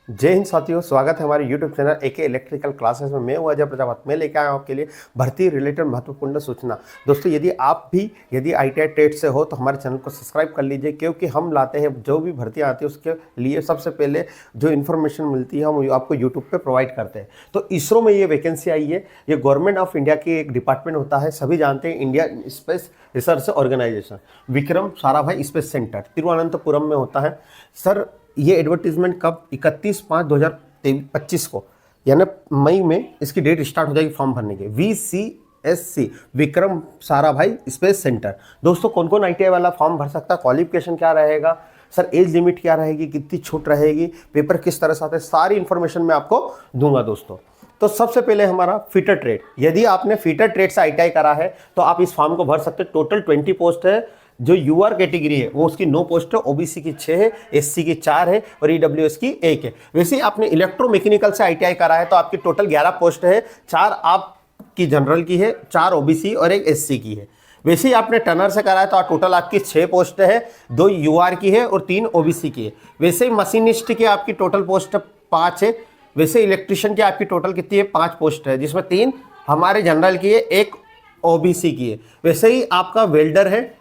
जय हिंद साथियों, स्वागत है हमारे YouTube channel AK electrical classes में। मैं हूं अजय प्रजापति। मैं लेकर आया हूं आपके लिए भर्ती रिलेटेड महत्वपूर्ण सूचना। दोस्तों, यदि ITI ट्रेड से हो तो हमारे चैनल को सब्सक्राइब कर लीजिए, क्योंकि हम लाते हैं जो भी भर्ती आती है उसके लिए सबसे पहले जो इन्फॉर्मेशन मिलती है हम आपको यूट्यूब पर प्रोवाइड करते हैं। तो इसरो में ये वैकेंसी आई है। ये गवर्नमेंट ऑफ इंडिया की एक डिपार्टमेंट होता है, सभी जानते हैं, India space research organisation, Vikram Sarabhai space centre Thiruvananthapuram में होता है। सर, ये एडवर्टीजमेंट कब 31/5/2025 को, यानी मई में इसकी डेट स्टार्ट हो जाएगी फॉर्म भरने की। VCSC Vikram Sarabhai space centre. दोस्तों, कौन कौन ITI वाला फॉर्म भर सकता है, क्वालिफिकेशन क्या रहेगा, सर एज लिमिट क्या रहेगी, कितनी छूट रहेगी, पेपर किस तरह से आते हैं, सारी इंफॉर्मेशन मैं आपको दूंगा दोस्तों। तो सबसे पहले हमारा फिटर ट्रेड। यदि आपने फिटर ट्रेड से ITI करा है तो आप इस फॉर्म को भर सकते हैं। टोटल 20 पोस्ट है। जो UR कैटेगरी है वो उसकी 9 पोस्ट है, OBC की 6 है, SC की 4 है और EWS की 1 है। वैसे ही आपने इलेक्ट्रोमैकेनिकल से ITI करा है तो आपकी टोटल 11 पोस्ट है। 4 आपकी जनरल की है, 4 OBC और 1 SC की है। वैसे ही आपने टनर से करा है तो टोटल आपकी 6 पोस्ट है, 2 UR की है और 3 OBC की है। वैसे ही मशीनिस्ट की आपकी टोटल पोस्ट 5 है। वैसे इलेक्ट्रिशियन की आपकी टोटल कितनी है, 5 पोस्ट है, जिसमें 3 हमारे जनरल की है, 1 OBC की है। वैसे ही आपका वेल्डर है,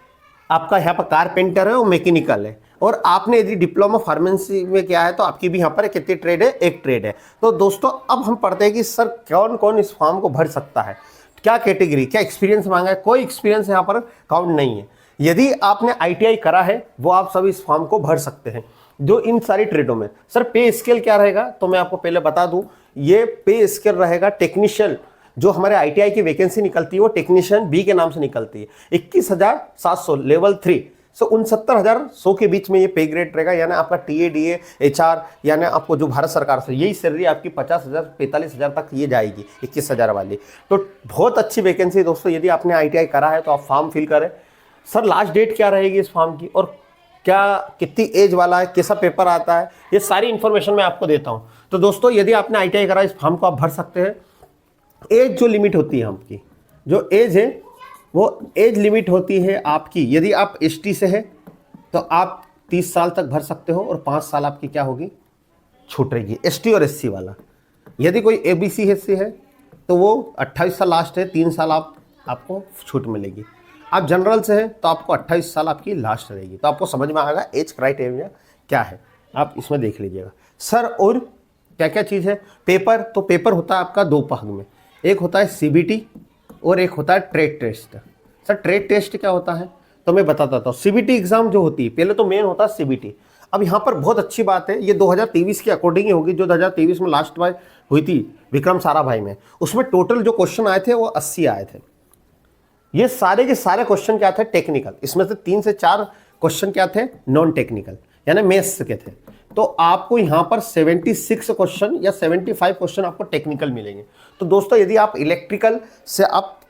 आपका यहाँ पर कारपेंटर है और मैकेनिकल है। और आपने यदि डिप्लोमा फार्मेसी में किया है तो आपकी भी यहाँ पर कितनी ट्रेड है, 1 ट्रेड है। तो दोस्तों, अब हम पढ़ते हैं कि सर कौन कौन इस फॉर्म को भर सकता है, क्या कैटेगरी, क्या एक्सपीरियंस मांगा है। कोई एक्सपीरियंस यहाँ पर काउंट नहीं है। यदि आपने ITI करा है वो आप सब इस फॉर्म को भर सकते हैं, जो इन सारी ट्रेडों में। सर पे स्केल क्या रहेगा, तो मैं आपको पहले बता दूं, ये पे स्केल रहेगा टेक्नीशियन। जो हमारे ITI की वैकेंसी निकलती है वो टेक्नीशियन B के नाम से निकलती है। 21,700 लेवल 3, 69,100 के बीच में ये पे ग्रेड रहेगा। यानी आपका TA DA HR, यानी आपको जो भारत सरकार से यही सैलरी आपकी 50,000 45,000 तक ये जाएगी, 21,000 वाली। तो बहुत अच्छी वैकेंसी है दोस्तों। यदि आपने ITI करा है तो आप फॉर्म फिल करें। सर, लास्ट डेट क्या रहेगी इस फॉर्म की, और क्या कितनी एज वाला है, कैसा पेपर आता है, ये सारी इंफॉर्मेशन मैं आपको देता हूँ। तो दोस्तों, यदि आपने ITI करा इस फॉर्म को आप भर सकते हैं। एज जो लिमिट होती है आपकी, जो एज है वो एज लिमिट होती है आपकी, यदि आप ST से है तो आप 30 साल तक भर सकते हो और 5 साल आपकी क्या होगी, छूट रहेगी, ST और SC वाला। यदि कोई ABC SC है तो वो 28 साल लास्ट है, 3 साल आपको छूट मिलेगी। आप जनरल से है तो आपको 28 साल आपकी लास्ट रहेगी। तो आपको समझ में आएगा एज क्राइटेरिया क्या है, आप इसमें देख लीजिएगा। सर, और क्या क्या चीज़ है, पेपर, तो पेपर होता है आपका 2 भाग में, एक होता है CBT और एक होता है trade test. Sir, trade test क्या होता है तो मैं बताता हूँ। CBT एग्जाम जो होती है, पहले तो मेन होता है CBT। अब यहाँ पर बहुत अच्छी बात है, ये 2023 के अकॉर्डिंग ही होगी, जो 2023 में लास्ट बार हुई थी विक्रम साराभाई में। उसमें टोटल जो क्वेश्चन आए थे वो 80 आए थे। ये सारे के सारे क्वेश्चन क्या थे, टेक्निकल। इसमें से 3 से 4 क्वेश्चन क्या थे, नॉन टेक्निकल, यानी मैथ्स के थे। तो आपको यहाँ पर 76 क्वेश्चन या 75 क्वेश्चन आपको टेक्निकल मिलेंगे। तो दोस्तों, यदि आप इलेक्ट्रिकल से आप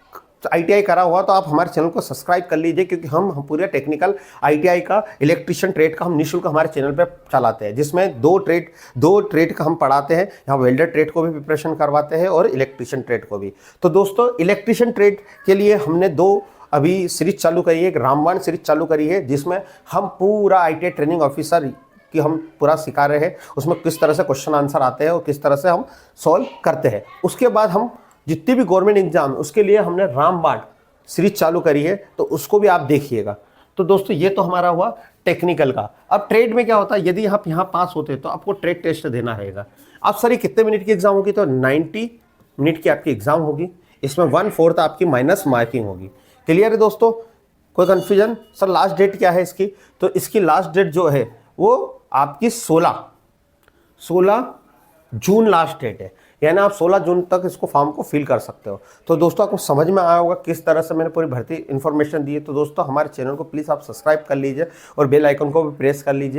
ITI करा हुआ तो आप हमारे चैनल को सब्सक्राइब कर लीजिए, क्योंकि हम पूरे टेक्निकल ITI का इलेक्ट्रिशियन ट्रेड का हम निःशुल्क हमारे चैनल पे चलाते हैं, जिसमें दो ट्रेड का हम पढ़ाते हैं। यहाँ वेल्डर ट्रेड को भी प्रिपरेशन करवाते हैं और इलेक्ट्रिशियन ट्रेड को भी। तो दोस्तों, इलेक्ट्रिशियन ट्रेड के लिए हमने 2 अभी सीरीज चालू करी है। एक रामबाण सीरीज चालू करी है, जिसमें हम पूरा ITI ट्रेनिंग ऑफिसर कि हम पूरा सिखा रहे हैं, उसमें किस तरह से क्वेश्चन आंसर आते हैं और किस तरह से हम सॉल्व करते हैं। उसके बाद हम जितने भी गवर्नमेंट एग्जाम है उसके लिए हमने रामबाण सीरीज चालू करी है, तो उसको भी आप देखिएगा। तो दोस्तों, ये तो हमारा हुआ टेक्निकल का। अब ट्रेड में क्या होता है, यदि आप यहाँ पास होते हैं तो आपको ट्रेड टेस्ट देना रहेगा। अब सर, ये कितने मिनट की एग्जाम होगी, तो 90 मिनट की आपकी एग्जाम होगी। इसमें 1/4 आपकी माइनस मार्किंग होगी। क्लियर है दोस्तों, कोई कन्फ्यूजन? सर, लास्ट डेट क्या है इसकी, तो इसकी लास्ट डेट जो है वो आपकी 16 जून लास्ट डेट है। यानी आप 16 जून तक इसको फॉर्म को फिल कर सकते हो। तो दोस्तों, आपको समझ में आया होगा किस तरह से मैंने पूरी भर्ती इन्फॉर्मेशन दी है। तो दोस्तों, हमारे चैनल को प्लीज़ आप सब्सक्राइब कर लीजिए और बेल आइकन को भी प्रेस कर लीजिए।